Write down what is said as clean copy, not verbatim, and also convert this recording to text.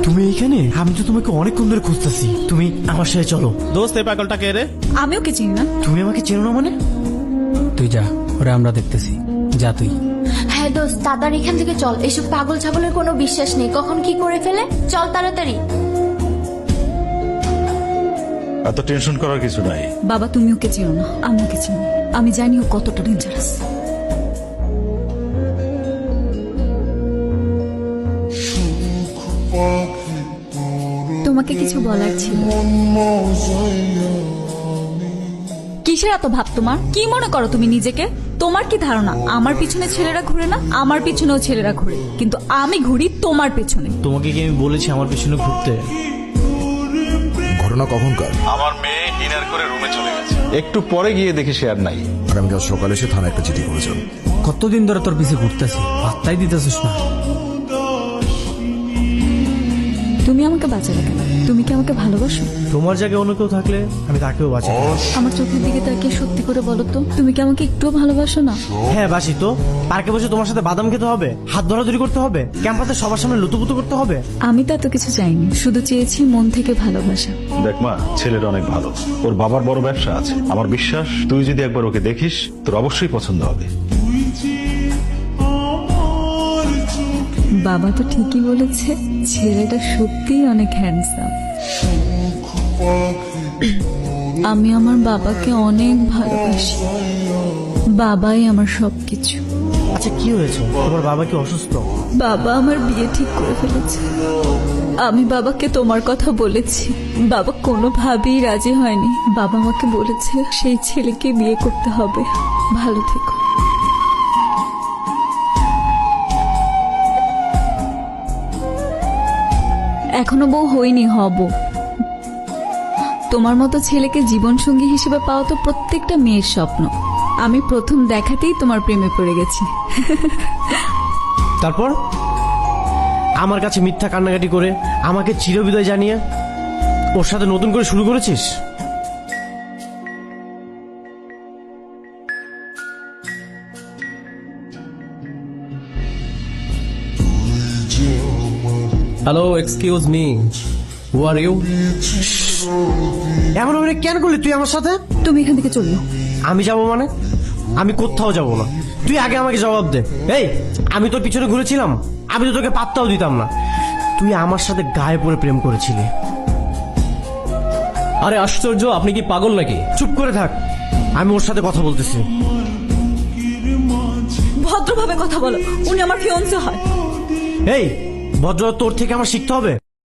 তুমি এইখানে? আমি তো তোমাকে অনেকক্ষণ ধরে খুঁজতেছি। তুমি আমার সাথে চলো। দোস্ত এই পাগলটা কে রে? আমি ওকে চিনি না। তুমি আমাকে চেনো না মানে? তুই যা, ওরা আমরা দেখতেছি। যা তুই। হ্যাঁ দোস্ত, তাড়াতাড়ি এখান থেকে চল। এসব পাগল ছাগলের কোনো বিশ্বাস নেই, কখন কি করে ফেলে। চল তাড়াতাড়ি। এত টেনশন করার কিছু নাই। বাবা তুমি ওকে চিনো না, আমি ওকে চিনি। আমি জানি ও কতটা ডেঞ্জারাস। তোমাকে কিছু বলার ছিল। কিসের এত ভাব তোমার? কি মনে করো তুমি নিজেকে? তোমার কি ধারণা আমার পিছনে ছেলেরা ঘুরে না? আমার পিছনেও ছেলেরা ঘুরে, কিন্তু আমি ঘুরি তোমার পেছনে। তোমাকে কি আমি বলেছি আমার পিছনে ঘুরতে? ঘটনা কখনকার? আমার মেয়ে ডিনার করে রুমে চলে গেছে, একটু পরে গিয়ে দেখি সে আর নাই। আগামীকাল সকালে এসে থানায় একটা চিঠি করেছেন। কতদিন ধরে তোর পিছে ঘুরতেছি, পাত্তাই দিতেছিস না। তুমি আমাকে বাঁচালে কেন? তুমি কি আমাকে ভালোবাসো? তোমার জায়গায় অন্য কেউ থাকলে আমি তাকেও বাঁচাই। আমার চোখের দিকে তাকিয়ে সত্যি করে বলো তো, তুমি কি আমাকে একটুও ভালোবাসো না? হ্যাঁ বাসি তো। পার্কে বসে তোমার সাথে বাদাম খেতে হবে, হাত ধরাধরি করতে হবে, ক্যাম্পাসে সবার সামনে লুতুপুতু করতে হবে। আমি তো এত কিছু চাইনি, শুধু চেয়েছি মন থেকে ভালোবাসা। দেখ মা, ছেলেটা অনেক ভালো, ওর বাবার বড় ব্যবসা আছে। আমার বিশ্বাস তুই যদি একবার ওকে দেখিস তোর অবশ্যই পছন্দ হবে। বাবা তো ঠিকই বলেছে, ছেলেটা সত্যিই অনেক হ্যান্ডসাম। আমি আমার বাবাকে অনেক ভালোবাসি। বাবাই আমার সবকিছু। আচ্ছা কি হয়েছে? তোমার বাবা কি অসুস্থ? বাবা আমার বিয়ে ঠিক করে ফেলেছে। আমি বাবাকে তোমার কথা বলেছি, বাবা কোনোভাবেই রাজি হয়নি। বাবা আমাকে বলেছে সেই ছেলেকে বিয়ে করতে হবে। ভালো থেকো। এখনো বউ হইনি, হব। তোমার মতো ছেলেকে জীবনসঙ্গী হিসেবে পাওয়া তো প্রত্যেকটা মেয়ের স্বপ্ন। আমি প্রথম দেখাতেই তোমার প্রেমে পড়ে গেছি। তারপর আমার কাছে মিথ্যা কান্নাকাটি করে আমাকে চিরবিদায় জানিয়ে ওর সাথে নতুন করে শুরু করেছিস? Hello, excuse me, who are you? এমন অভিনয় কেন করলি তুই আমার সাথে? তুমি এখান থেকে চললো। আমি যাব মানে? আমি কোথাও যাব না। তুই আগে আমাকে জবাব দে। এই, আমি তোর পিছনে ঘুরেছিলাম? আমি তো তোকে পাত্তাও দিতাম না। তুই আমার সাথে গায়ে পড়ে প্রেম করেছিলি। আরে আশ্চর্য, আপনি কি পাগল নাকি? চুপ করে থাক, আমি ওর সাথে কথা বলতেছি। ভদ্রভাবে কথা বলো, উনি আমার ফিয়ন্সে হয়। এই, ভদ্রতা তোর থেকে আমার শিখতে হবে।